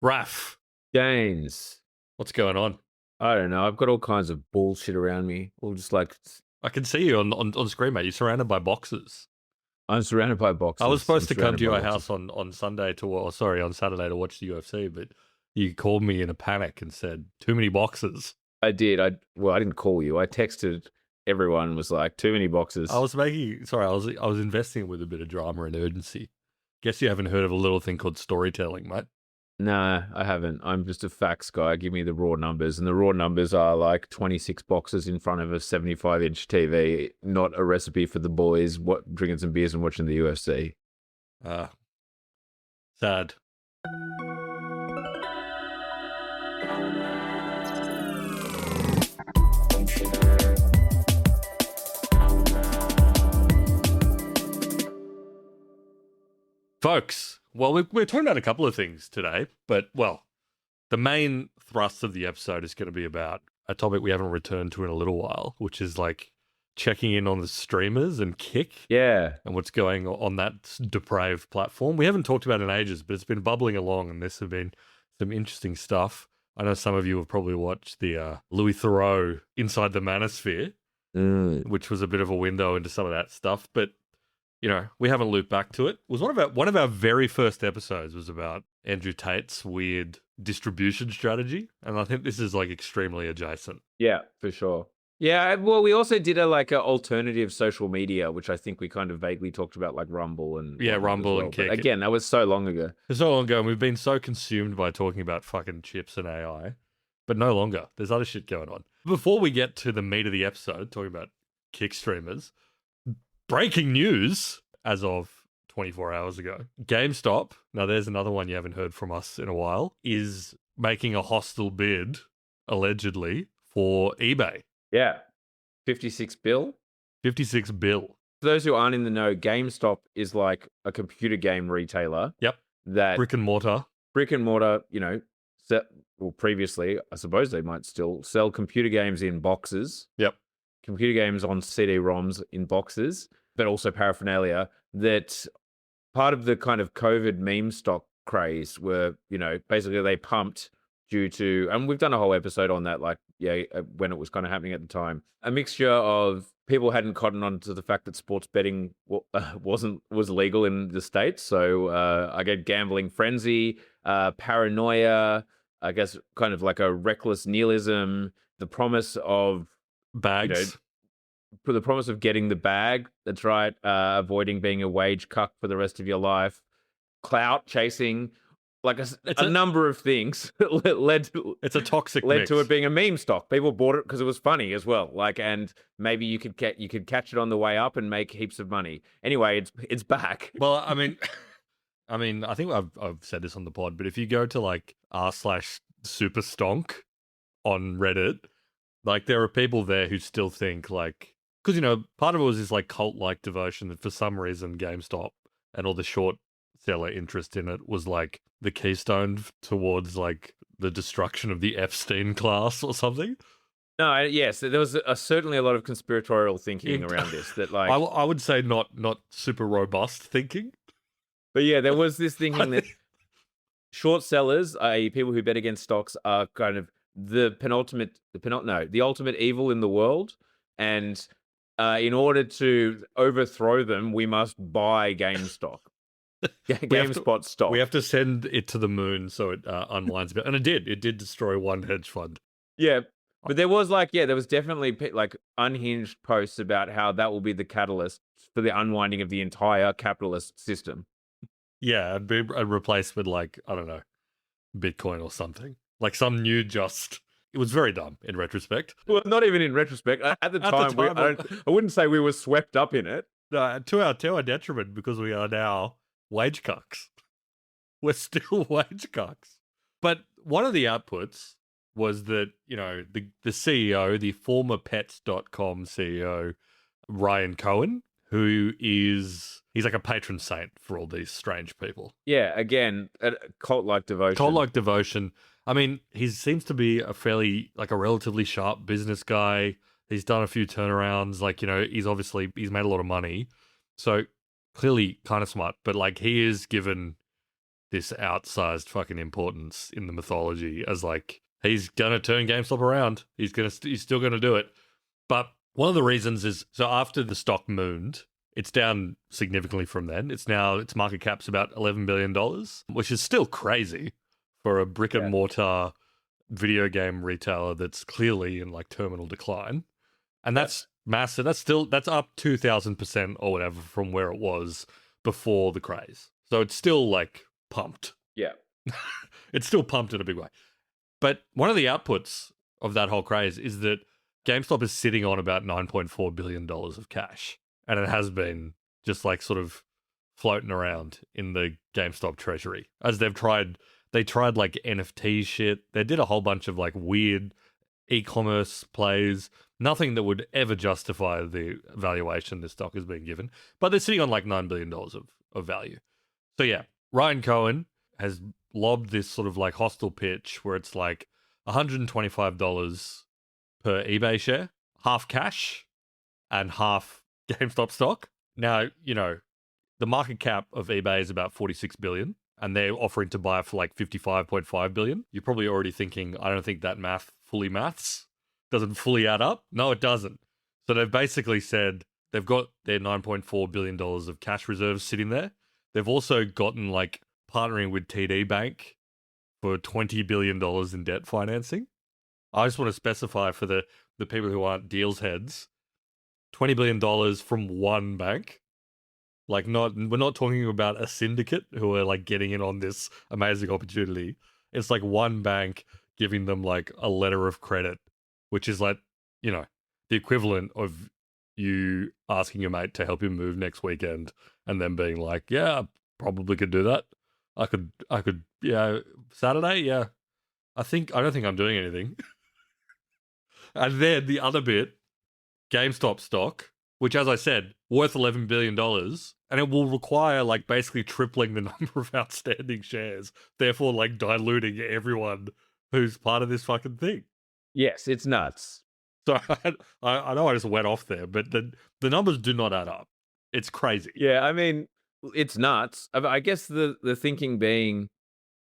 Raph, James, what's going on? I don't know. I've got all kinds of bullshit around me. All just like I can see you on screen, mate. You're surrounded by boxes. I'm surrounded by I was boxes. supposed I'm to come surrounded to by your boxes. house on Sunday on Saturday to watch the UFC, but you called me in a panic and said, too many boxes. I did. I didn't call you. I texted everyone. Was like too many boxes. I was investing with a bit of drama and urgency. Guess you haven't heard of a little thing called storytelling, mate. Nah, I haven't. I'm just a facts guy. Give me the raw numbers, and the raw numbers are like 26 boxes in front of a 75-inch TV. Not a recipe for the boys. What drinking some beers and watching the UFC. Sad. Folks, well, we're talking about a couple of things today, but, well, the main thrust of the episode is going to be about a topic we haven't returned to in a little while, which is like checking in on the streamers and Kick Yeah. and what's going on that depraved platform. We haven't talked about it in ages, but it's been bubbling along and there's been some interesting stuff. I know some of you have probably watched the Louis Theroux Inside the Manosphere, which was a bit of a window into some of that stuff, but you know, we haven't looped back to it. It was one of our very first episodes was about Andrew Tate's weird distribution strategy, and I think this is like extremely adjacent. Yeah, for sure. Yeah, well, we also did a alternative social media, which I think we kind of vaguely talked about, like Rumble and Rumble and Kick. But again, that was so long ago. It's so long ago, and we've been so consumed by talking about fucking chips and AI, but no longer. There's other shit going on. Before we get to the meat of the episode, talking about Kick streamers, breaking news as of 24 hours ago. GameStop, now there's another one you haven't heard from us in a while, is making a hostile bid, allegedly, for eBay. Yeah. 56 bill. 56 bill. For those who aren't in the know, GameStop is like a computer game retailer. Yep. That brick and mortar, you know, previously, I suppose they might still sell computer games in boxes. Yep. Computer games on CD-ROMs in boxes, but also paraphernalia that part of the kind of COVID meme stock craze were, you know, basically they pumped due to, and we've done a whole episode on that, like, when it was kind of happening at the time, a mixture of people hadn't cottoned on to the fact that sports betting was legal in the States. So I get gambling frenzy, paranoia, I guess kind of like a reckless nihilism, the promise of bags, for the promise of getting the bag. That's right. Avoiding being a wage cuck for the rest of your life, clout chasing, like a number of things it's a toxic mix. To it being a meme stock. People bought it because it was funny as well. Like, and maybe you could catch it on the way up and make heaps of money. Anyway, it's back. Well, I mean, I think I've said this on the pod, but if you go to like r/superstonk on Reddit, like there are people there who still think like, because you know, part of it was this like cult-like devotion that for some reason GameStop and all the short seller interest in it was like the keystone towards like the destruction of the Epstein class or something. No, yes, there was certainly a lot of conspiratorial thinking around this. That like I would say not super robust thinking, but yeah, there was this thinking that short sellers, i.e., people who bet against stocks, are kind of the ultimate evil in the world, and in order to overthrow them, we must buy GameStop. GameSpot stock. We have to send it to the moon so it unwinds a bit. And it did. It did destroy one hedge fund. Yeah. But there was there was definitely like unhinged posts about how that will be the catalyst for the unwinding of the entire capitalist system. Yeah, and be replaced with like, I don't know, Bitcoin or something. Like some new it was very dumb in retrospect. Well, not even in retrospect. At the time, I wouldn't say we were swept up in it. To our detriment, because we are now wage cucks. We're still wage cucks. But one of the outputs was that, you know, the CEO, the former pets.com CEO, Ryan Cohen, he's like a patron saint for all these strange people. Yeah, again, a cult-like devotion. Cult-like devotion. I mean, he seems to be a relatively sharp business guy. He's done a few turnarounds. Like, you know, he's made a lot of money. So clearly kind of smart, but like he is given this outsized fucking importance in the mythology as like he's gonna turn GameStop around. He's still gonna do it. But one of the reasons is so after the stock mooned, it's down significantly from then. Its market cap's about $11 billion, which is still crazy for a brick and mortar video game retailer that's clearly in like terminal decline. And that's massive. That's up 2,000% or whatever from where it was before the craze. So it's still like pumped. Yeah. It's still pumped in a big way. But one of the outputs of that whole craze is that GameStop is sitting on about $9.4 billion of cash. And it has been just like sort of floating around in the GameStop treasury as they tried like NFT shit. They did a whole bunch of like weird e-commerce plays, nothing that would ever justify the valuation this stock has been given. But they're sitting on like $9 billion of value. So yeah, Ryan Cohen has lobbed this sort of like hostile pitch where it's like $125 per eBay share, half cash and half GameStop stock. Now, the market cap of eBay is about 46 billion and they're offering to buy for like 55.5 billion. You're probably already thinking, I don't think that math fully maths. Doesn't fully add up. No, it doesn't. So they've basically said they've got their $9.4 billion of cash reserves sitting there. They've also gotten like partnering with TD Bank for $20 billion in debt financing. I just want to specify for the people who aren't deals heads, $20 billion from one bank. Like we're not talking about a syndicate who are like getting in on this amazing opportunity. It's like one bank giving them like a letter of credit, which is like, the equivalent of you asking your mate to help you move next weekend and then being like, yeah, I probably could do that. I could, yeah, Saturday, yeah. I don't think I'm doing anything. And then the other bit, GameStop stock, which, as I said, worth $11 billion, and it will require like basically tripling the number of outstanding shares, therefore like diluting everyone who's part of this fucking thing. Yes, it's nuts. So I know I just went off there, but the numbers do not add up. It's crazy. Yeah, I mean, it's nuts. I guess the thinking being,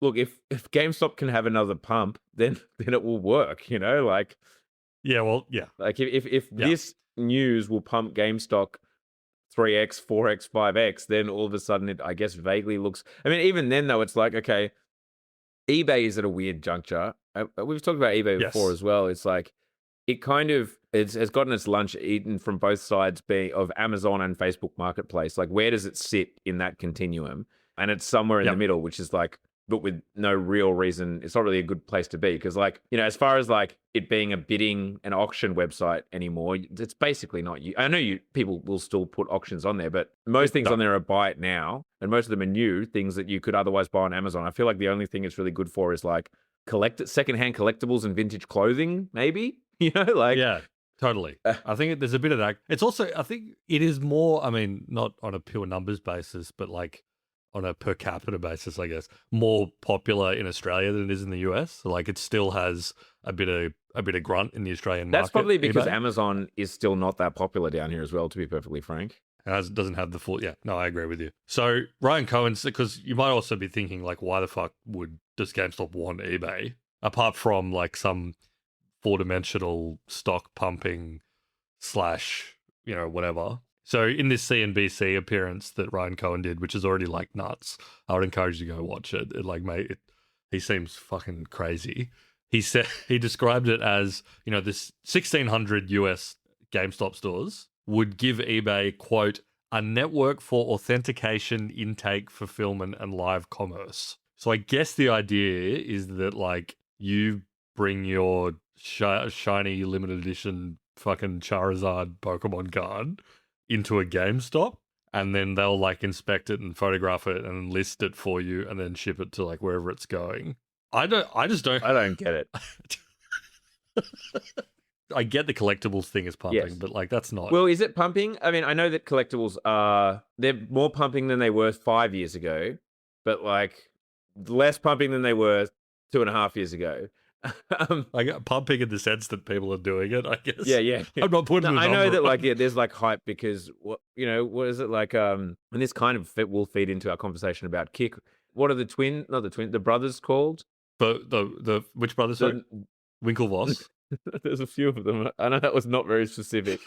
look, if GameStop can have another pump, then it will work, like. Yeah, well, yeah. Like if this news will pump GameStop 3x, 4x, 5x, then all of a sudden it, I guess, vaguely looks. I mean, even then though, it's like, okay, eBay is at a weird juncture. We've talked about eBay before as well. It's like it kind of has gotten its lunch eaten from both sides of Amazon and Facebook Marketplace. Like, where does it sit in that continuum? And it's somewhere in the middle, which is like, but with no real reason. It's not really a good place to be because, like, as far as like it being a bidding and auction website anymore, it's basically not. I know people will still put auctions on there, but most things on there are buy it now, and most of them are new things that you could otherwise buy on Amazon. I feel like the only thing it's really good for is like secondhand collectibles and vintage clothing, maybe. Like yeah. Totally. I think there's a bit of that. It's also, I think it is more, I mean, not on a pure numbers basis, but like on a per capita basis, I guess, more popular in Australia than it is in the US. So like it still has a bit of grunt in the Australian market. That's probably because eBay. Amazon is still not that popular down here as well, to be perfectly frank. Doesn't have the full, no, I agree with you. So Ryan Cohen's, because you might also be thinking like, why the fuck does GameStop want eBay? Apart from like some 4-dimensional stock pumping / whatever. So in this CNBC appearance that Ryan Cohen did, which is already like nuts, I would encourage you to go watch it. He seems fucking crazy. He described it as, this 1,600 US GameStop stores would give eBay, quote, a network for authentication, intake, fulfillment, and live commerce. So I guess the idea is that like you bring your shiny limited edition fucking Charizard Pokemon card into a GameStop, and then they'll like inspect it and photograph it and list it for you and then ship it to like wherever it's going. I don't get it. I get the collectibles thing is pumping, but like that's not. Well, is it pumping? I mean, I know that collectibles they're more pumping than they were 5 years ago, but like less pumping than they were 2.5 years ago. Like pumping in the sense that people are doing it, I guess. Yeah. I'm not putting. I know that like there's like hype because what is it like? And this kind of will feed into our conversation about Kick. what are the brothers called? The which brothers? Sorry, The, Winklevoss. there's a few of them. I know that was not very specific.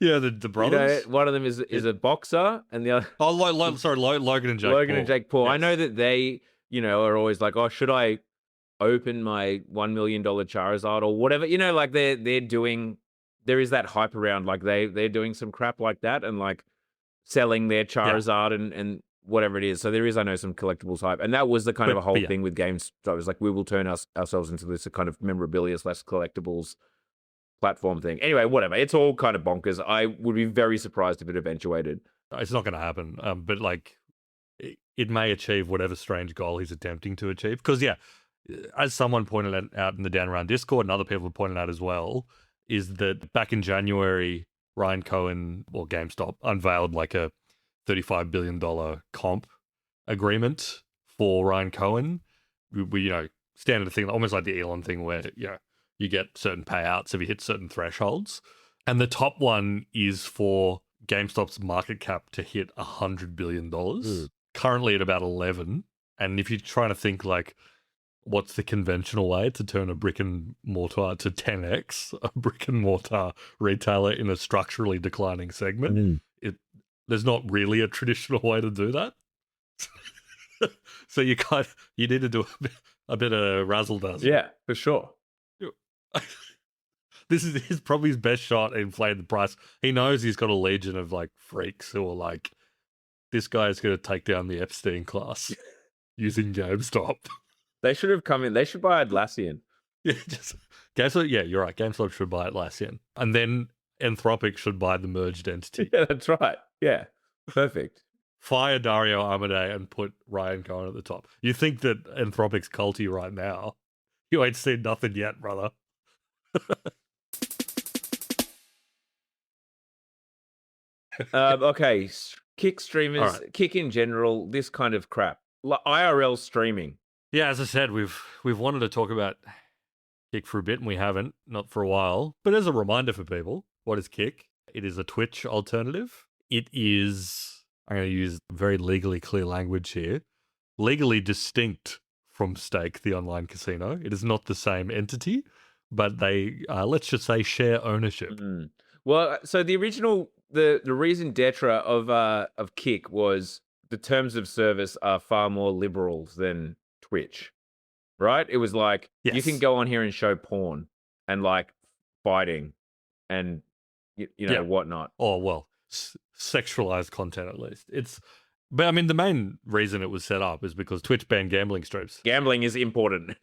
Yeah, the brothers. One of them is a boxer, and the other Oh, Logan and Jake Logan Paul. and Jake Paul. I Yes. know that they, are always like, oh, should I open my $1 million Charizard or whatever? Like they're doing. There is that hype around, like they're doing some crap like that, and like selling their Charizard and whatever it is. So there is, I know, some collectibles hype, and that was the kind of a whole thing with GameStop. It was like, we will turn ourselves into this kind of memorabilia / collectibles platform thing. Anyway, whatever. It's all kind of bonkers. I would be very surprised if it eventuated. It's not going to happen. But like, it may achieve whatever strange goal he's attempting to achieve. Because as someone pointed out in the Dan Around Discord, and other people have pointed out as well, is that back in January, Ryan Cohen or GameStop unveiled like a $35 billion comp agreement for Ryan Cohen. We standard thing, almost like the Elon thing, where you get certain payouts if you hit certain thresholds. And the top one is for GameStop's market cap to hit $100 billion, currently at about 11. And if you're trying to think like, what's the conventional way to turn a brick and mortar to 10x, a brick and mortar retailer in a structurally declining segment, there's not really a traditional way to do that. So you need to do a bit of razzle dazzle. Yeah, for sure. This is probably his best shot at inflating the price. He knows he's got a legion of like freaks who are like, this guy is going to take down the Epstein class using GameStop. They should have come in. They should buy Atlassian. Yeah, GameStop. Yeah, you're right. GameStop should buy Atlassian, and then Anthropic should buy the merged entity. Yeah, that's right. Yeah, perfect. Fire Dario Amodei and put Ryan Cohen at the top. You think that Anthropic's culty right now? You ain't seen nothing yet, brother. Okay, Kick streamers, Right. Kick in general, this kind of crap, like IRL streaming. Yeah, as I said, we've wanted to talk about Kick for a bit, and we haven't, not for a while. But as a reminder for people, what is Kick? It is a Twitch alternative. It is, I'm going to use very legally clear language here, legally distinct from Stake, the online casino. It is not the same entity, but they, let's just say, share ownership. Well, so the original, the reason d'etre of Kick was the terms of service are far more liberal than Twitch, right? It was like, you can go on here and show porn and like fighting and whatnot. Oh, well, sexualized content at least. But I mean, the main reason it was set up is because Twitch banned gambling streams. Gambling is important.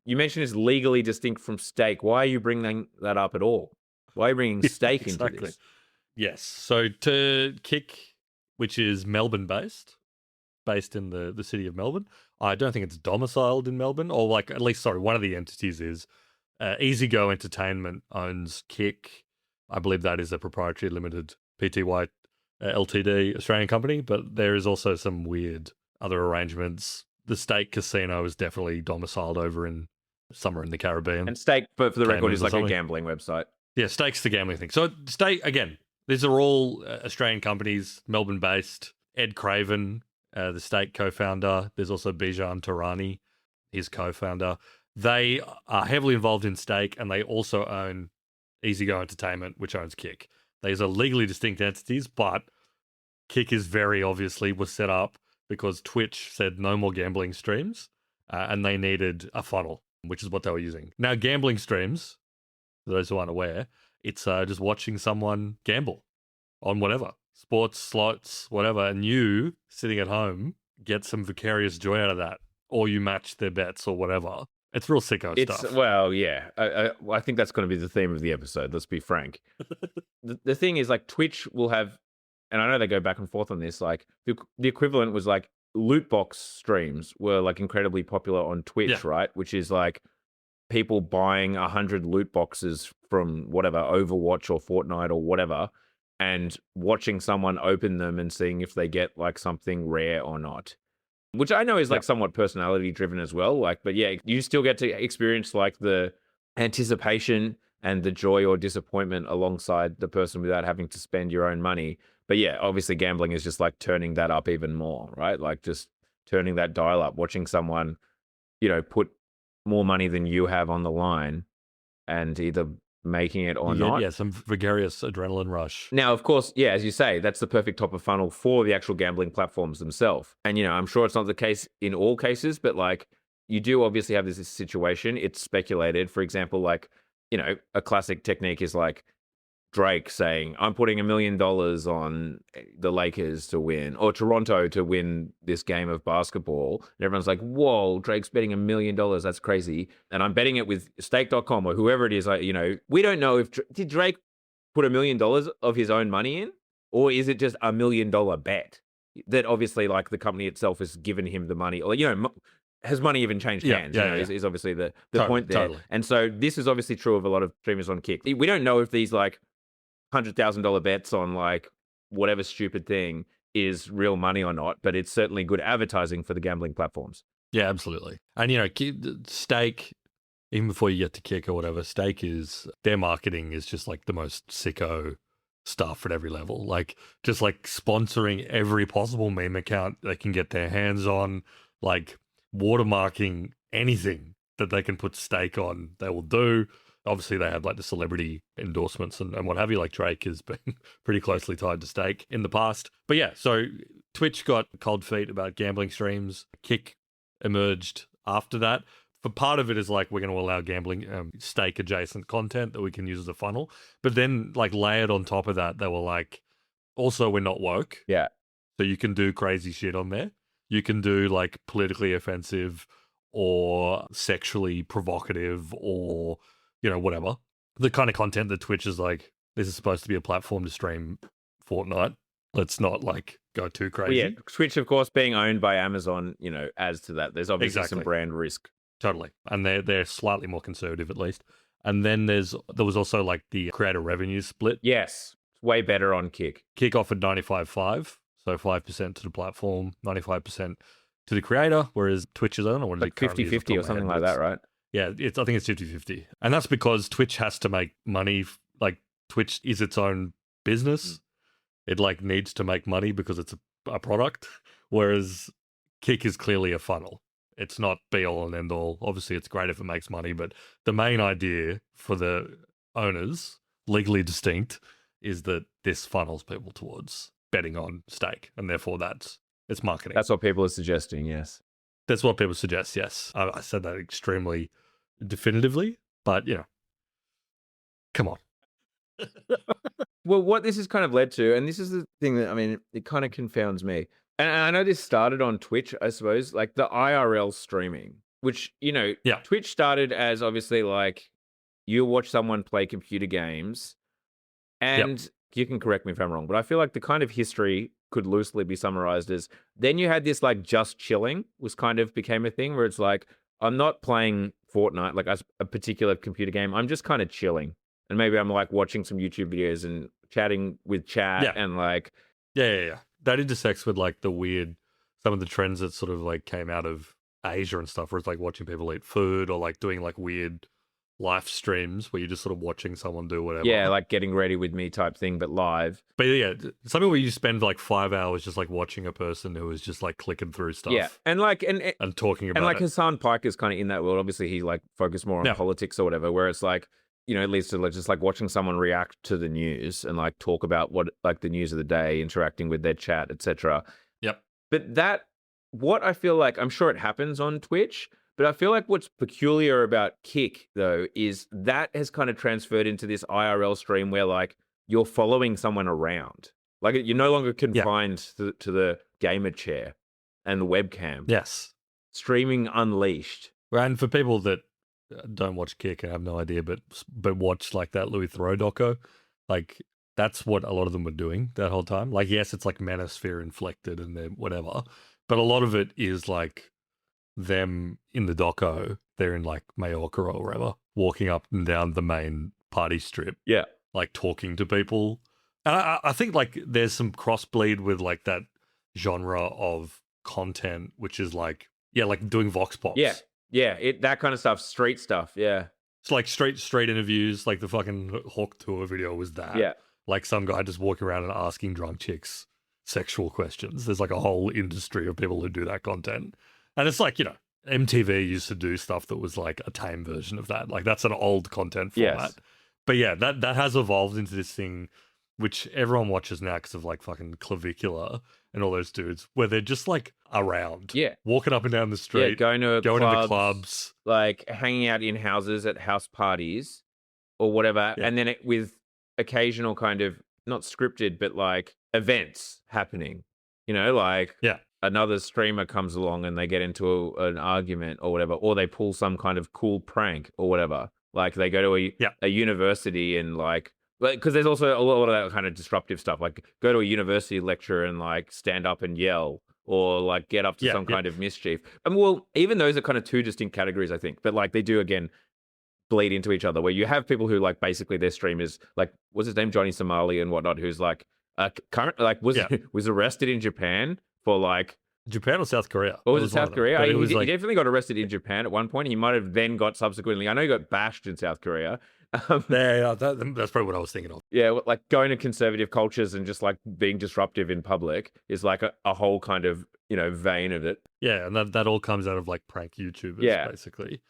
You mentioned it's legally distinct from Stake. Why are you bringing that up at all? Why are you bringing Stake into this? Yes. So to Kick, which is Melbourne-based in the city of Melbourne. I don't think it's domiciled in Melbourne, or like at least, one of the entities is. Easy Go Entertainment owns Kick. I believe that is a proprietary limited PTY Ltd Australian company, but there is also some weird other arrangements. The Stake Casino is definitely domiciled over in somewhere in the Caribbean. And Stake, but for the record, is like something. a gambling website. Yeah, Stake's the gambling thing. So Stake, again, these are all Australian companies, Melbourne-based. Ed Craven, the Stake co-founder. There's also Bijan Tarani, his co-founder. They are heavily involved in Stake, and they also own Easy Go Entertainment, which owns Kick. These are legally distinct entities, but Kick is very obviously was set up because Twitch said no more gambling streams, and they needed a funnel, which is what they were using. Now, gambling streams, for those who aren't aware, it's just watching someone gamble on whatever, sports, slots, whatever, and you, sitting at home, get some vicarious joy out of that, or you match their bets or whatever. It's real sicko stuff. Well, yeah. I think that's going to be the theme of the episode, let's be frank. The thing is, like, Twitch will have, and I know they go back and forth on this, like, the equivalent was, like, loot box streams were, like, incredibly popular on Twitch, right? Which is, like, people buying 100 loot boxes from whatever, Overwatch or Fortnite or whatever, and watching someone open them and seeing if they get, like, something rare or not. Which I know is like somewhat personality driven as well. Like, but yeah, you still get to experience like the anticipation and the joy or disappointment alongside the person without having to spend your own money. But yeah, obviously gambling is just like turning that up even more, right? Like just turning that dial up, watching someone, put more money than you have on the line and either making it or You get, not. yeah, some vigorous adrenaline rush. Now, of course, yeah, as you say, that's the perfect top of funnel for the actual gambling platforms themselves. And, I'm sure it's not the case in all cases, but like you do obviously have this situation. It's speculated. For example, like, a classic technique is like Drake saying, I'm putting $1 million on the Lakers to win or Toronto to win this game of basketball. And everyone's like, whoa, Drake's betting $1 million. That's crazy. And I'm betting it with stake.com or whoever it is. Like, we don't know if did Drake put $1 million of his own money in, or is it just $1 million bet that obviously like the company itself has given him the money, or, has money even changed hands? Is obviously the point there. Totally. And so this is obviously true of a lot of streamers on Kick. We don't know if these like $100,000 bets on like whatever stupid thing is real money or not, but it's certainly good advertising for the gambling platforms. Yeah, absolutely. And, Stake, even before you get to Kick or whatever, Stake is, their marketing is just like the most sicko stuff at every level. Like, just like sponsoring every possible meme account they can get their hands on, like watermarking anything that they can put Stake on, they will do. Obviously, they have like the celebrity endorsements and what have you. Like Drake has been pretty closely tied to Stake in the past. But yeah, so Twitch got cold feet about gambling streams. Kick emerged after that. But part of it is like we're going to allow gambling stake adjacent content that we can use as a funnel. But then like layered on top of that, they were like, also we're not woke. Yeah. So you can do crazy shit on there. You can do like politically offensive or sexually provocative or, whatever. The kind of content that Twitch is like, this is supposed to be a platform to stream Fortnite. Let's not like go too crazy. Well, yeah, Twitch, of course, being owned by Amazon, adds to that. There's obviously some brand risk. Totally. And they're slightly more conservative at least. And then there was also like the creator revenue split. Yes. It's way better on Kick. Kick offered 95.5, so 5% to the platform, 95% to the creator, whereas Twitch is on like 50-50 or something like that, right? Yeah, I think it's 50-50. And that's because Twitch has to make money. Like Twitch is its own business. It like needs to make money because it's a product, whereas Kick is clearly a funnel. It's not be all and end all. Obviously, it's great if it makes money, but the main idea for the owners, legally distinct, is that this funnels people towards betting on Stake, and therefore it's marketing. That's what people are suggesting, yes. That's what people suggest, yes. I said that extremely definitively, but, come on. Well, what this has kind of led to, and this is the thing that, I mean, it kind of confounds me. And I know this started on Twitch, I suppose, like the IRL streaming, which, Twitch started as obviously like you watch someone play computer games, and you can correct me if I'm wrong, but I feel like the kind of history could loosely be summarized as then you had this like just chilling was kind of became a thing where it's like, I'm not playing Fortnite, like a particular computer game. I'm just kind of chilling. And maybe I'm like watching some YouTube videos and chatting with chat and like. Yeah. That intersects with like some of the trends that sort of like came out of Asia and stuff, where it's like watching people eat food or like doing like weird live streams where you're just sort of watching someone do whatever. Yeah, like getting ready with me type thing, but live. But yeah, something where you spend like 5 hours just like watching a person who is just like clicking through stuff. Yeah, and talking about and like it. Hassan Pike is kind of in that world. Obviously, he like focused more on politics or whatever, where it's like, it leads to like just like watching someone react to the news and like talk about what like the news of the day, interacting with their chat, etc. Yep. But what I feel like, I'm sure it happens on Twitch, but I feel like what's peculiar about Kick, though, is that has kind of transferred into this IRL stream where, like, you're following someone around. Like, you're no longer confined to the gamer chair and the webcam. Yes. Streaming unleashed. And for people that don't watch Kick and have no idea, but watch, like, that Louis Theroux doco, like, that's what a lot of them were doing that whole time. Like, yes, it's, like, manosphere inflected and then whatever, but a lot of it is, like, them in the doco, they're in like Mallorca or wherever, walking up and down the main party strip. Yeah. Like talking to people. And I think like there's some crossbleed with like that genre of content, which is like, like doing vox pops. Yeah. Yeah. That kind of stuff, street stuff. Yeah. It's like straight interviews, like the fucking Hawk Tour video was that. Yeah. Like some guy just walking around and asking drunk chicks sexual questions. There's like a whole industry of people who do that content. And it's like, MTV used to do stuff that was like a tame version of that. Like that's an old content format. Yes. But yeah, that has evolved into this thing which everyone watches now because of like fucking Clavicular and all those dudes, where they're just like around. Yeah. Walking up and down the Yeah, street, going to into clubs. like hanging out in houses at house parties or whatever, Yeah. and then with occasional kind of not scripted, but like events happening. Like Yeah. another streamer comes along and they get into an argument or whatever, or they pull some kind of cool prank or whatever. Like they go to a university and like, because there's also a lot of that kind of disruptive stuff, like go to a university lecture and like stand up and yell or like get up to some kind of mischief. And well, even those are kind of two distinct categories, I think, but like they do again bleed into each other, where you have people who like basically their stream is like, what's his name, Johnny Somali and whatnot, who's like current like was arrested in Japan for like Japan or South Korea? Or was it South Korea? He He definitely got arrested in Japan at one point. He might have then got subsequently. I know he got bashed in South Korea. That's probably what I was thinking of. Yeah, like going to conservative cultures and just like being disruptive in public is like a whole kind of vein of it. Yeah, and that all comes out of like prank YouTubers, basically.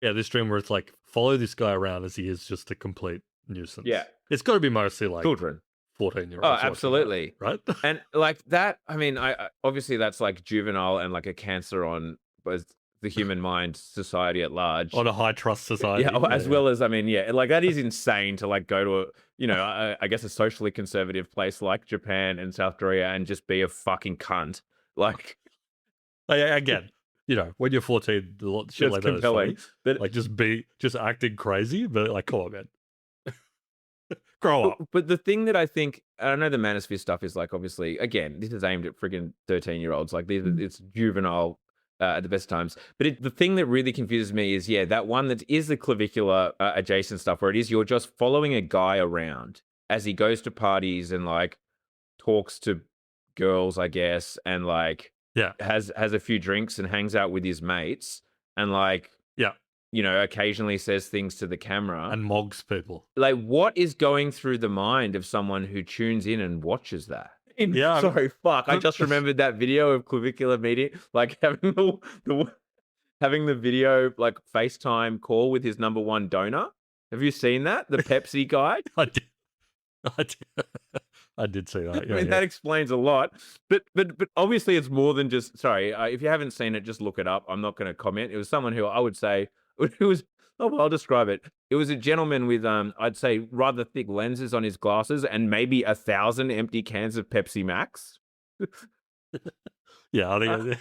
Yeah, this stream where it's like follow this guy around as he is just a complete nuisance. Yeah, it's got to be mostly like children. 14-year-olds. Oh, absolutely. That, right? And like that, I mean, I obviously that's like juvenile and like a cancer on both the human mind, society at large. On a high trust society. As well as, I mean, like that is insane to like go to I guess a socially conservative place like Japan and South Korea and just be a fucking cunt. Like, again, when you're 14, a lot shit like compelling, that is funny. But like just acting crazy, but like, come on, man. Grow up. But the thing that I think, I know the Manosphere stuff is like, obviously, again, this is aimed at friggin' 13-year-olds. Like, it's juvenile at the best times. But the thing that really confuses me is, that one that is the clavicular adjacent stuff, where it is you're just following a guy around as he goes to parties and like talks to girls, I guess, and like has a few drinks and hangs out with his mates and like occasionally says things to the camera and mogs people. Like, what is going through the mind of someone who tunes in and watches that? Sorry, fuck. I just remembered that video of clavicular meeting, like having the video like FaceTime call with his number one donor. Have you seen that? The Pepsi guy. I did see that. I mean, that explains a lot. But obviously, it's more than just. Sorry, if you haven't seen it, just look it up. I'm not going to comment. It was someone who I would say who was. Oh, well, I'll describe it. It was a gentleman with, I'd say, rather thick lenses on his glasses and maybe 1,000 empty cans of Pepsi Max. Yeah, I think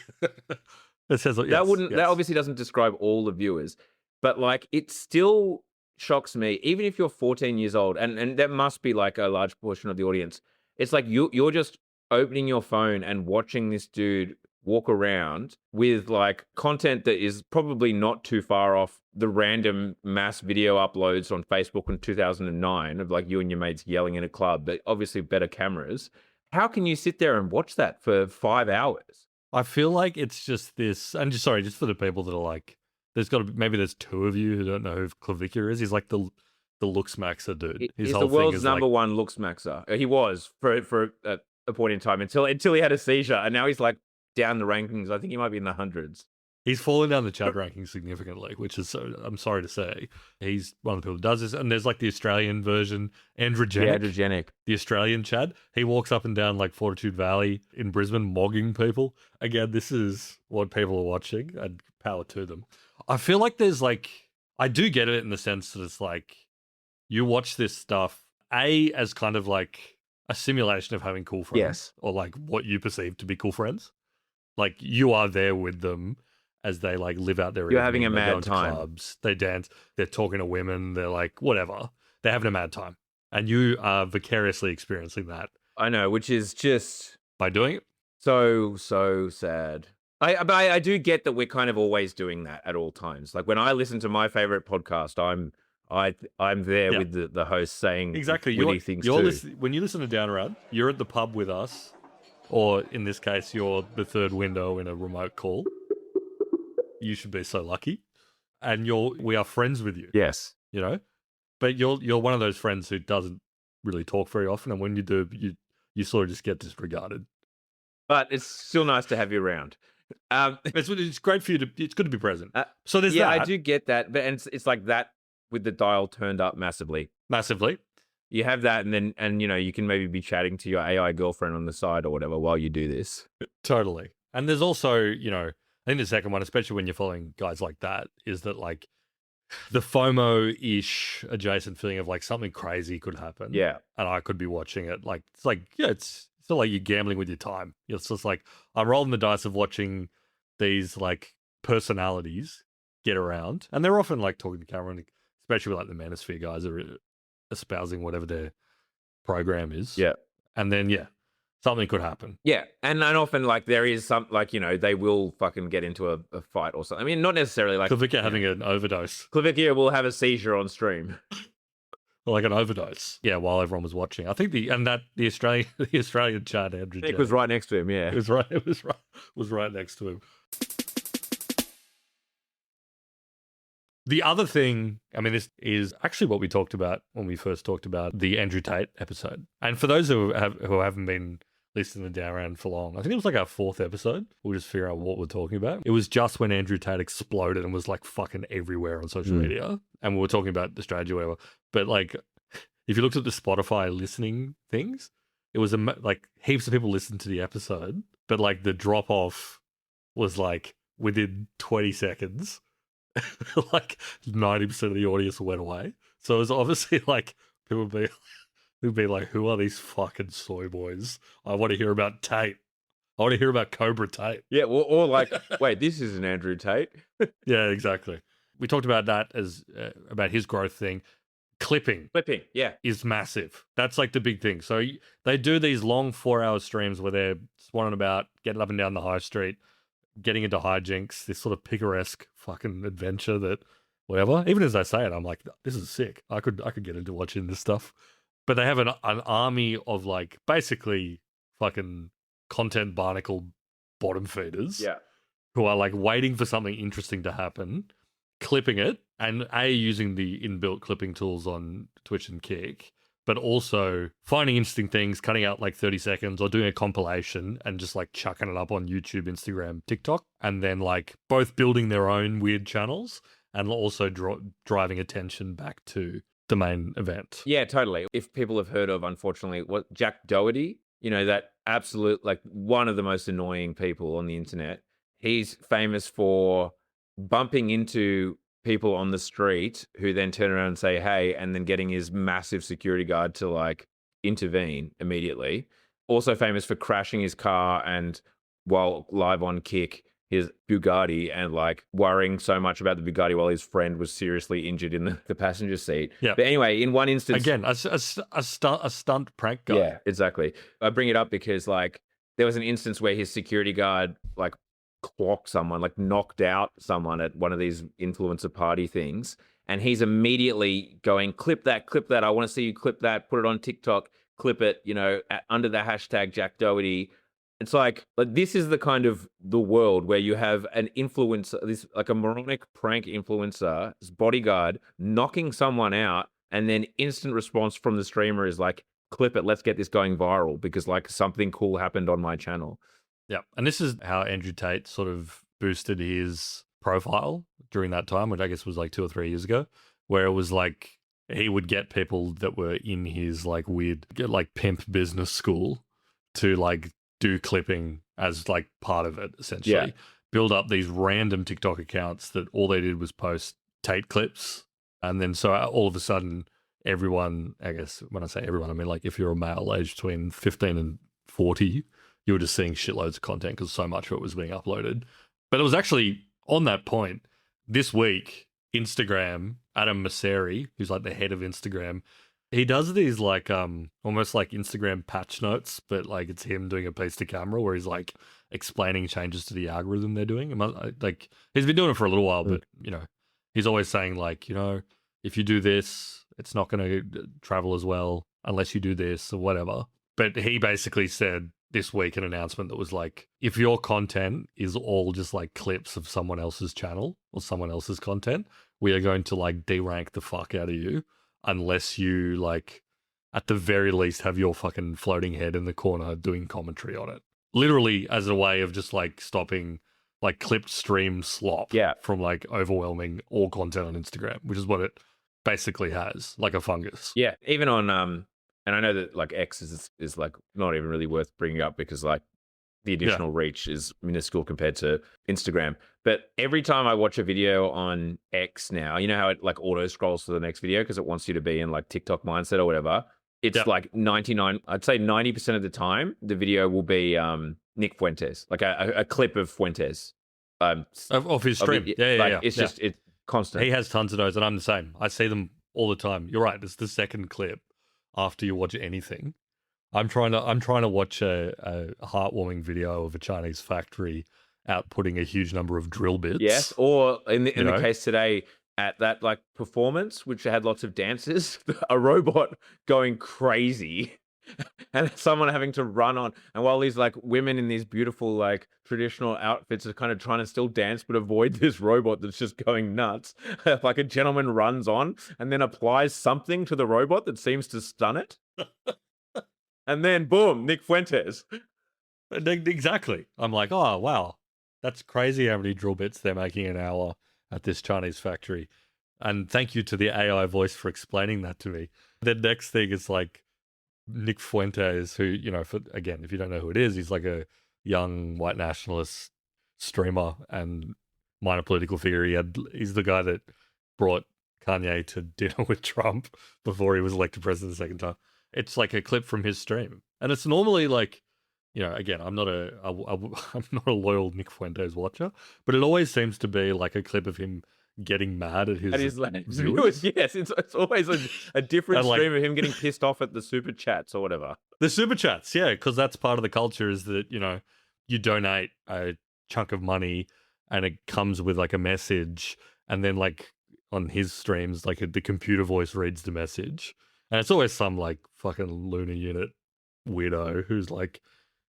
it says that That obviously doesn't describe all the viewers, but like it still shocks me, even if you're 14 years old, and that must be like a large portion of the audience. It's like you're just opening your phone and watching this dude walk around with like content that is probably not too far off the random mass video uploads on Facebook in 2009 of like you and your mates yelling in a club, but obviously better cameras. How can you sit there and watch that for 5 hours? I feel like it's just this, and just for the people that are like, maybe there's two of you who don't know who Clavicular is. He's like the looks maxer dude. He's the world's number one looks maxer. He was for a point in time until he had a seizure, and now he's like down the rankings. I think he might be in the hundreds. He's fallen down the chat rankings significantly, which is, I'm sorry to say. He's one of the people who does this. And there's like the Australian version, Androgenic. The Australian Chad. He walks up and down like Fortitude Valley in Brisbane, mogging people. Again, this is what people are watching, and power to them. I feel like there's like, I do get it in the sense that it's like, you watch this stuff, as kind of like a simulation of having cool friends. Yes. Or like what you perceive to be cool friends. Like you are there with them as they like live out their You're evening. having a mad time. Clubs, they dance, they're talking to women, they're like whatever. They're having a mad time. And you are vicariously experiencing that. I know, which is just by doing it. So sad. But I do get that we're kind of always doing that at all times. Like when I listen to my favorite podcast, I'm there with the host saying exactly witty things too. When you listen to Down Around, you're at the pub with us, or in this case, you're the third window in a remote call. You should be so lucky, and we are friends with you. Yes, but you're one of those friends who doesn't really talk very often, and when you do, you sort of just get disregarded. But it's still nice to have you around. It's great for you to. It's good to be present. So there's yeah, that I do get that, but and it's like that with the dial turned up massively. massively. You have that, and you can maybe be chatting to your AI girlfriend on the side or whatever while you do this. Totally. And there's also, I think the second one, especially when you're following guys like that, is that like the FOMO-ish adjacent feeling of like something crazy could happen. Yeah, And I could be watching it. Like, it's like, yeah, it's not like you're gambling with your time. It's just like, I'm rolling the dice of watching these like personalities get around. And they're often like talking to camera, and especially with like the Manosphere guys are espousing whatever their program is. yeah. And then, yeah, something could happen. Yeah, and often like there is some like they will fucking get into a fight or something. I mean, not necessarily like Klavica having an overdose. Klavikia will have a seizure on stream. Or like an overdose. Yeah, while everyone was watching. I think the Australian the Australian chart Andrew Nick J. was right next to him. Yeah, It was right next to him. The other thing, I mean, this is actually what we talked about when we first talked about the Andrew Tate episode. And for those who haven't been listening to Down Around for long, I think it was like our 4th episode. We'll just figure out what we're talking about. It was just when Andrew Tate exploded and was like fucking everywhere on social media. And we were talking about the strategy or whatever. But like, if you looked at the Spotify listening things, it was like heaps of people listened to the episode, but like the drop off was like within 20 seconds. Like 90% of the audience went away. So it was obviously like people would be like, who are these fucking soy boys? I want to hear about Tate. I want to hear about Cobra Tate. yeah, or like, wait, this isn't Andrew Tate. Yeah, exactly. We talked about that as about his growth thing. Clipping yeah, is massive. That's like the big thing. So they do these long 4-hour streams where they're swanning about, getting up and down the high street, getting into hijinks, this sort of picaresque fucking adventure that whatever. Even as I say it, I'm like, this is sick. I could get into watching this stuff. But they have an army of like basically fucking content barnacle bottom feeders. yeah. Who are like waiting for something interesting to happen, clipping it, and using the inbuilt clipping tools on Twitch and Kick, but also finding interesting things, cutting out like 30 seconds or doing a compilation and just like chucking it up on YouTube, Instagram, TikTok, and then like both building their own weird channels and also driving attention back to the main event. Yeah, totally. If people have heard of, unfortunately, what Jack Doherty, that absolute, like one of the most annoying people on the internet. He's famous for bumping into people on the street who then turn around and say, hey, and then getting his massive security guard to like intervene immediately. Also famous for crashing his car and while live on Kick, his Bugatti and like worrying so much about the Bugatti while his friend was seriously injured in the passenger seat. Yeah. But anyway, in one instance, Again, a stunt prank guy. yeah, exactly. I bring it up because like there was an instance where his security guard like clocked someone, like knocked out someone at one of these influencer party things. And he's immediately going, clip that. I want to see you clip that, put it on TikTok, clip it, under the hashtag Jack Doherty. It's like this is the kind of the world where you have an influencer, this like a moronic prank influencer, his bodyguard knocking someone out, and then instant response from the streamer is like, clip it, let's get this going viral because like something cool happened on my channel. Yeah. And this is how Andrew Tate sort of boosted his profile during that time, which I guess was like 2 or 3 years ago, where it was like he would get people that were in his like weird like pimp business school to like do clipping as like part of it, essentially. Yeah. Build up these random TikTok accounts that all they did was post Tate clips. And then so all of a sudden, everyone, I guess when I say everyone, I mean like if you're a male aged between 15 and 40, you were just seeing shitloads of content because so much of it was being uploaded. But it was actually on that point, this week, Instagram, Adam Mosseri, who's like the head of Instagram, he does these like almost like Instagram patch notes, but like it's him doing a piece to camera where he's like explaining changes to the algorithm they're doing. Like he's been doing it for a little while, but he's always saying like, if you do this, it's not going to travel as well unless you do this or whatever. But he basically said this week an announcement that was like, if your content is all just like clips of someone else's channel or someone else's content, we are going to like derank the fuck out of you unless you like at the very least have your fucking floating head in the corner doing commentary on it. Literally as a way of just like stopping like clipped stream slop Yeah. from like overwhelming all content on Instagram, which is what it basically has, like a fungus. Yeah, even on and I know that like X is like not even really worth bringing up because like the additional reach is minuscule compared to Instagram. But every time I watch a video on X now, you know how it like auto scrolls to the next video because it wants you to be in like TikTok mindset or whatever. It's like 99, I'd say 90% of the time, the video will be Nick Fuentes, like a clip of Fuentes. Of his stream. It's just, it's constant. He has tons of those, and I'm the same. I see them all the time. You're right. It's the second clip after you watch anything. I'm trying to watch a heartwarming video of a Chinese factory outputting a huge number of drill bits. Yes, or in the case today at that like performance, which had lots of dancers, a robot going crazy, and someone having to run on. And while these like women in these beautiful like traditional outfits are kind of trying to still dance but avoid this robot that's just going nuts, like a gentleman runs on and then applies something to the robot that seems to stun it. And then, boom, Nick Fuentes. Exactly. I'm like, oh, wow. That's crazy how many drill bits they're making an hour at this Chinese factory. And thank you to the AI voice for explaining that to me. The next thing is like Nick Fuentes, who, you know, again, if you don't know who it is, he's like a young white nationalist streamer and minor political figure. He's the guy that brought Kanye to dinner with Trump before he was elected president the second time. It's like a clip from his stream, and it's normally like, you know, again, I'm not a loyal Nick Fuentes watcher, but it always seems to be like a clip of him getting mad at his viewers. Yes, it's always a different stream of him getting pissed off at the super chats or whatever. The super chats, yeah, because that's part of the culture is that, you know, you donate a chunk of money and it comes with like a message, and then like on his streams, like the computer voice reads the message. And it's always some like fucking Lunar Unit weirdo who's like,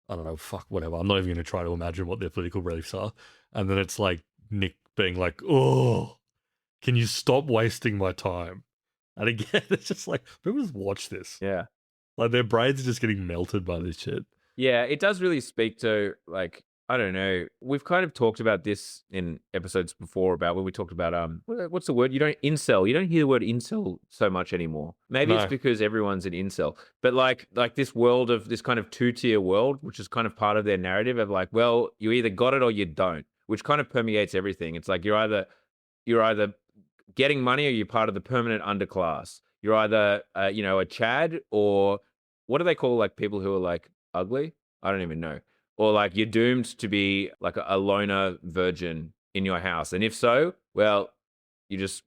I don't know, fuck, whatever. I'm not even going to try to imagine what their political beliefs are. And then it's like Nick being like, oh, can you stop wasting my time? And again, it's just like, people just watch this. Yeah. Like their brains are just getting melted by this shit. Yeah, it does really speak to like, I don't know. We've kind of talked about this in episodes before about when we talked about what's the word? You don't incel. You don't hear the word incel so much anymore. Maybe it's because everyone's an incel. But like this world of this kind of two-tier world, which is kind of part of their narrative of like, well, you either got it or you don't, which kind of permeates everything. It's like you're either getting money or you're part of the permanent underclass. You're either you know, a Chad, or what do they call like people who are like ugly? I don't even know. Or like you're doomed to be like a loner virgin in your house. And if so, well, you just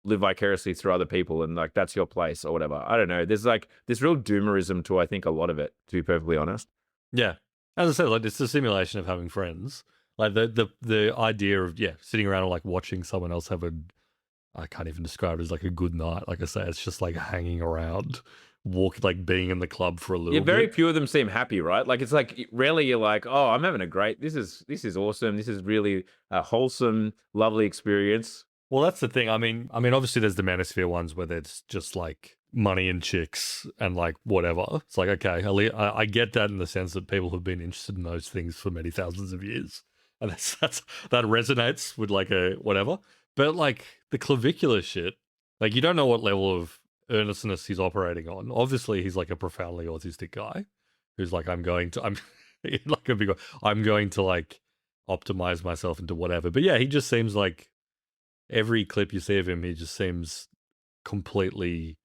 live vicariously through other people and like that's your place or whatever. I don't know. There's like this real doomerism to, I think, a lot of it, to be perfectly honest. Yeah. As I said, like it's the simulation of having friends. Like the idea of, sitting around and like watching someone else have I can't even describe it as like a good night. Like I say, it's just like hanging around, like being in the club for a little bit. Very few of them seem happy, right? Like it's like rarely you're like, oh, I'm having a great, this is awesome. This is really a wholesome, lovely experience. Well, that's the thing. I mean, obviously there's the manosphere ones where there's just like money and chicks and like whatever. It's like, okay, I get that in the sense that people have been interested in those things for many thousands of years. And that resonates with like a whatever. But like the clavicular shit, like you don't know what level of earnestness he's operating on. Obviously, he's like a profoundly autistic guy who's like, I'm going to like optimize myself into whatever. But yeah, he just seems like every clip you see of him, he just seems completely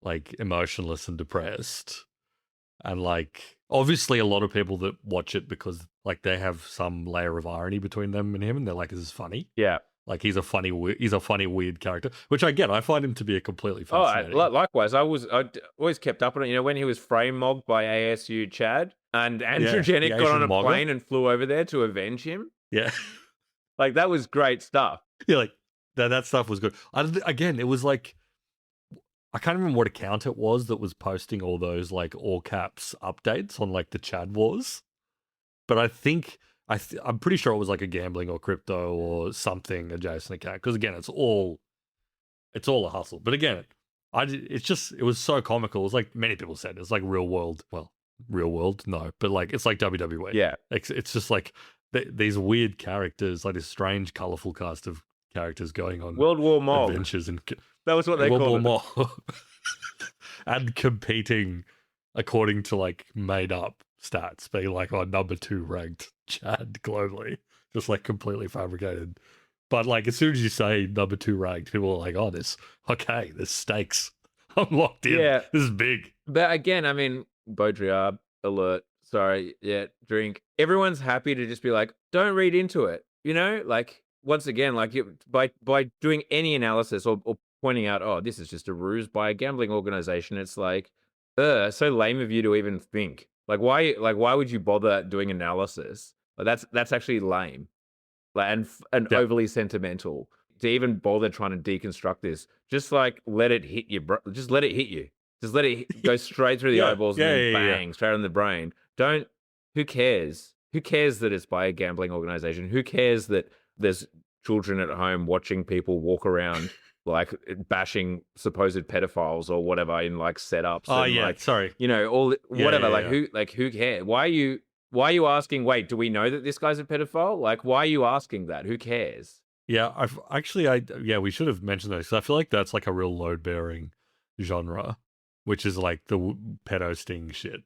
like emotionless and depressed. And like, obviously a lot of people that watch it because like they have some layer of irony between them and him, and they're like, this is funny. Yeah. Like he's a funny, weird character, which I get. I find him to be a completely fascinating. Likewise. I always kept up on it. You know, when he was frame mobbed by ASU Chad and Androgenic got on a plane and flew over there to avenge him. Yeah. Like that was great stuff. Yeah, like that stuff was good. Again, it was like, I can't remember what account it was that was posting all those like all caps updates on like the Chad wars. But I think I'm pretty sure it was like a gambling or crypto or something adjacent account. Because again, it's all a hustle. But again, It was so comical. It was like many people said, it's like real world. Well, real world, no, but like it's like WWE. Yeah. It's just like these weird characters, like this strange, colorful cast of characters going on World War Mob. adventures and That was what they World called War it. Mob and competing according to like made up stats, being like number 2 ranked Chad globally, just like completely fabricated. But like as soon as you say number 2 ranked, people are like, oh, there's stakes. I'm locked in. Yeah. This is big. But again, I mean, Baudrillard alert. Sorry, yeah, drink. Everyone's happy to just be like, don't read into it. You know, like once again, like by doing any analysis or pointing out, oh, this is just a ruse by a gambling organization. It's like, so lame of you to even think. Like why would you bother doing analysis? Like that's actually lame, like and Yep. overly sentimental to even bother trying to deconstruct this. Just like let it hit you, bro. Just let it hit you. Just let it go straight through the Yeah, eyeballs yeah, and then yeah, yeah. bang, straight on the brain. Don't. Who cares? Who cares that it's by a gambling organization? Who cares that there's children at home watching people walk around like bashing supposed pedophiles or whatever in like setups? Oh and, yeah, like, sorry. you know, all Yeah, whatever. yeah, Like who cares? Why are you asking? Wait, do we know that this guy's a pedophile? Like, why are you asking that? Who cares? Yeah, we should have mentioned those. 'Cause I feel like that's like a real load-bearing genre, which is like the pedo sting shit,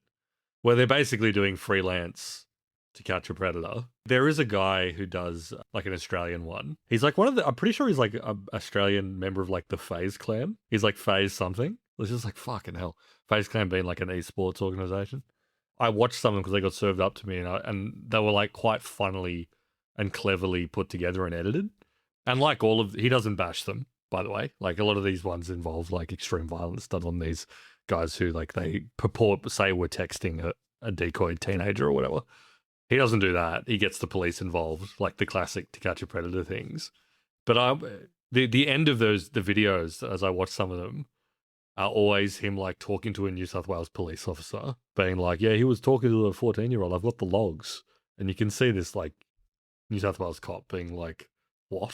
where they're basically doing freelance to catch a predator. There is a guy who does like an Australian one. He's like I'm pretty sure he's like an Australian member of like the FaZe clan. He's like FaZe something. It's just like fucking hell. FaZe clan being like an esports organization. I watched some of them because they got served up to me, and they were like quite funnily and cleverly put together and edited. And like he doesn't bash them, by the way. Like a lot of these ones involve like extreme violence done on these guys who like they say we're texting a decoy teenager or whatever. He doesn't do that. He gets the police involved, like the classic To Catch a Predator things. But the end of the videos, as I watch some of them, are always him like talking to a New South Wales police officer, being like, yeah, he was talking to a 14-year-old. I've got the logs. And you can see this like New South Wales cop being like, what?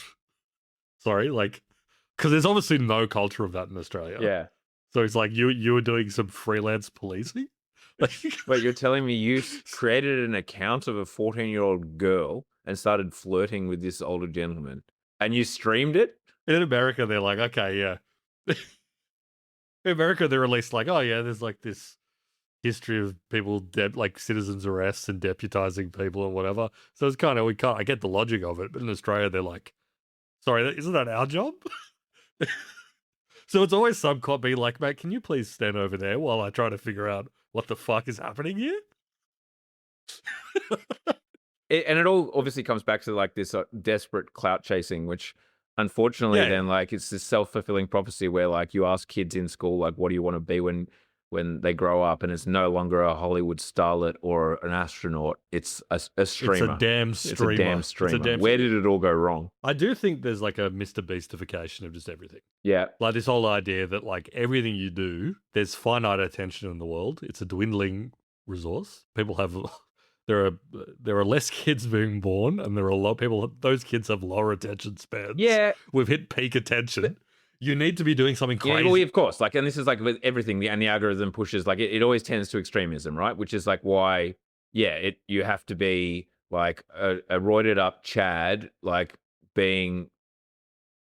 Sorry, like, because there's obviously no culture of that in Australia. Yeah. So it's like you were doing some freelance policing. Wait, you're telling me you created an account of a 14-year-old girl and started flirting with this older gentleman, and you streamed it? In America, they're like, okay, yeah. In America, they're released like, oh yeah, there's like this history of people like citizens' arrests and deputizing people and whatever. So it's kind of I get the logic of it, but in Australia, they're like, sorry, isn't that our job? So it's always some cop being like, mate, can you please stand over there while I try to figure out what the fuck is happening here? And it all obviously comes back to like this desperate clout chasing, which unfortunately then like it's this self-fulfilling prophecy where like you ask kids in school, like, what do you want to be when they grow up? And it's no longer a Hollywood starlet or an astronaut. It's a streamer. It's a damn streamer. It's a damn streamer. Where did it all go wrong? I do think there's like a Mr. Beastification of just everything. Yeah. Like this whole idea that like everything you do, there's finite attention in the world. It's a dwindling resource. People have there are less kids being born, and there are a lot of people. Those kids have lower attention spans. Yeah. We've hit peak attention. You need to be doing something crazy. Yeah, well, of course. Like, and this is like with everything, and the algorithm pushes, like, it always tends to extremism, right? Which is like why, you have to be like a roided up Chad, like being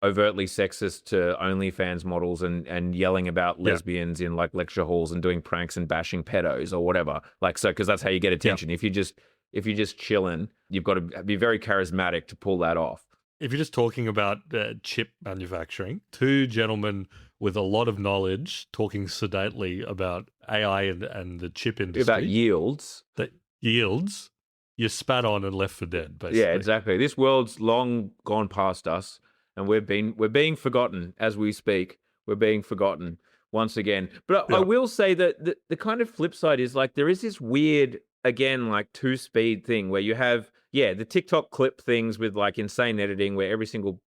overtly sexist to OnlyFans models and yelling about lesbians in like lecture halls and doing pranks and bashing pedos or whatever. Like, so, because that's how you get attention. If you're just chilling, you've got to be very charismatic to pull that off. If you're just talking about chip manufacturing, two gentlemen with a lot of knowledge talking sedately about AI and the chip industry. About yields. That yields, you're spat on and left for dead, basically. Yeah, exactly. This world's long gone past us, and we're being forgotten as we speak. We're being forgotten once again. But I will say that the kind of flip side is like there is this weird, again, like 2-speed thing where you have the TikTok clip things with like insane editing where every single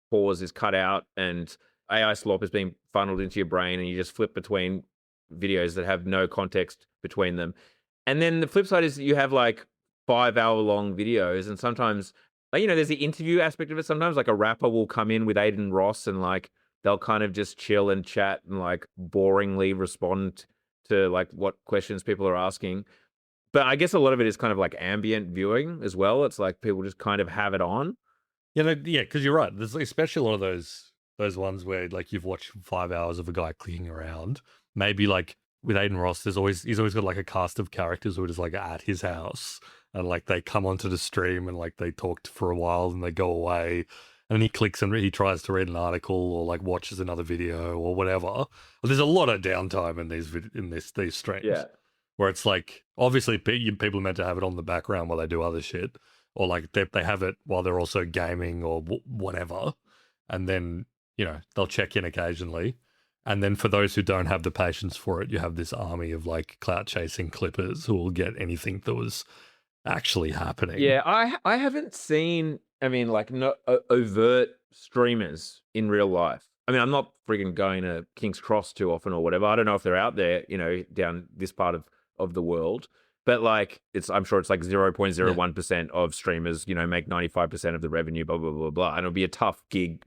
pause is cut out and AI slop is being funneled into your brain and you just flip between videos that have no context between them. And then the flip side is that you have like 5-hour-long videos, and sometimes, like, there's the interview aspect of it. Sometimes like a rapper will come in with Aiden Ross and like they'll kind of just chill and chat and like boringly respond to like what questions people are asking. But I guess a lot of it is kind of like ambient viewing as well. It's like people just kind of have it on. Yeah, because you're right. There's especially a lot of those ones where like you've watched 5 hours of a guy clicking around. Maybe like with Aiden Ross, he's always got like a cast of characters who are just like at his house, and like they come onto the stream and like they talked for a while and they go away, and then he clicks and he tries to read an article or like watches another video or whatever. Well, there's a lot of downtime in these streams. Yeah. Where it's like obviously people are meant to have it on the background while they do other shit, or like they have it while they're also gaming or whatever, and then they'll check in occasionally. And then for those who don't have the patience for it, you have this army of like clout chasing clippers who will get anything that was actually happening. Yeah, I haven't seen, I mean, like no overt streamers in real life. I mean, I'm not freaking going to King's Cross too often or whatever. I don't know if they're out there, down this part of the world. But like I'm sure it's like 0.01% of streamers, make 95% of the revenue, blah, blah, blah, blah. And it'll be a tough gig,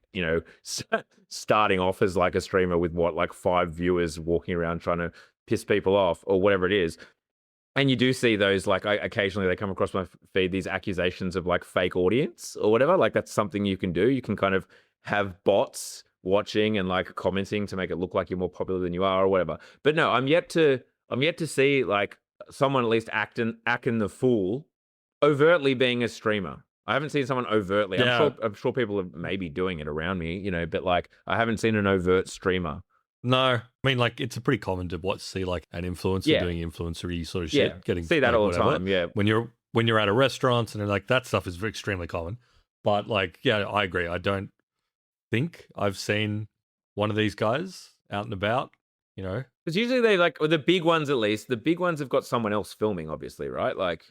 starting off as like a streamer with like 5 viewers walking around trying to piss people off or whatever it is. And you do see those, like occasionally they come across my feed, these accusations of like fake audience or whatever. Like that's something you can do. You can kind of have bots watching and like commenting to make it look like you're more popular than you are or whatever. But no, I'm yet to see like someone at least acting the fool overtly being a streamer. I haven't seen someone overtly. Yeah. I'm sure people are maybe doing it around me, but like I haven't seen an overt streamer. No, I mean, like it's a pretty common to see like an influencer doing influencer-y sort of shit. Yeah, see that all the time. Yeah, when you're at a restaurant and like that stuff is extremely common. But like, yeah, I agree. I don't think I've seen one of these guys out and about. Because usually they like, or the big ones at least. The big ones have got someone else filming, obviously, right? Like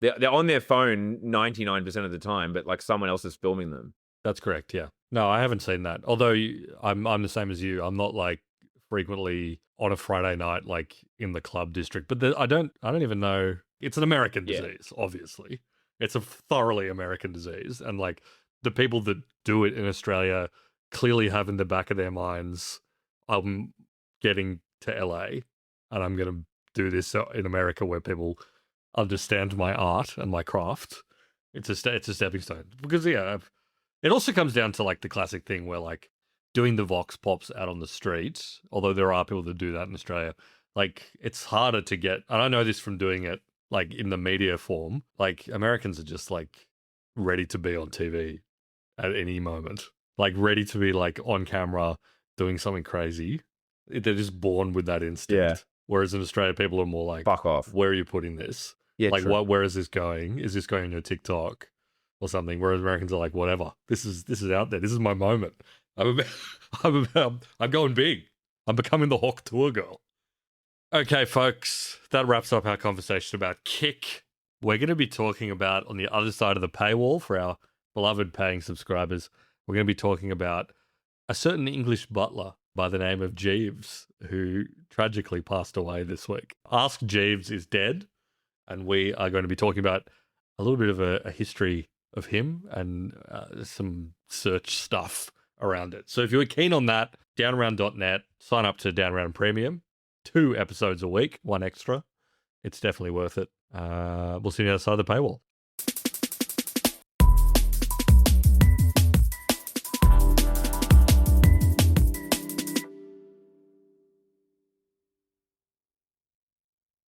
they're on their phone 99% of the time, but like someone else is filming them. That's correct. Yeah. No, I haven't seen that. Although I'm the same as you. I'm not like frequently on a Friday night like in the club district. But I don't even know. It's an American disease. Obviously, it's a thoroughly American disease, and like the people that do it in Australia clearly have in the back of their minds, I'm getting to LA, and I'm going to do this in America where people understand my art and my craft. It's a stepping stone because it also comes down to like the classic thing where like doing the vox pops out on the street, although there are people that do that in Australia, like it's harder to get, and I know this from doing it like in the media form, like Americans are just like ready to be on TV at any moment, like ready to be like on camera doing something crazy. They're just born with that instinct. Yeah. Whereas in Australia, people are more like, fuck off. Where are you putting this? Yeah, like true. where is this going? Is this going on your TikTok or something? Whereas Americans are like, whatever. This is out there. This is my moment. I'm going big. I'm becoming the Hawk Tour girl. Okay, folks, that wraps up our conversation about Kick. We're going to be talking about on the other side of the paywall for our beloved paying subscribers. We're going to be talking about a certain English butler by the name of Jeeves, who tragically passed away this week. Ask Jeeves is dead, and we are going to be talking about a little bit of a history of him and some search stuff around it. So if you're keen on that, downaround.net, sign up to Down Around Premium. 2 episodes a week, 1 extra. It's definitely worth it. We'll see you outside the paywall.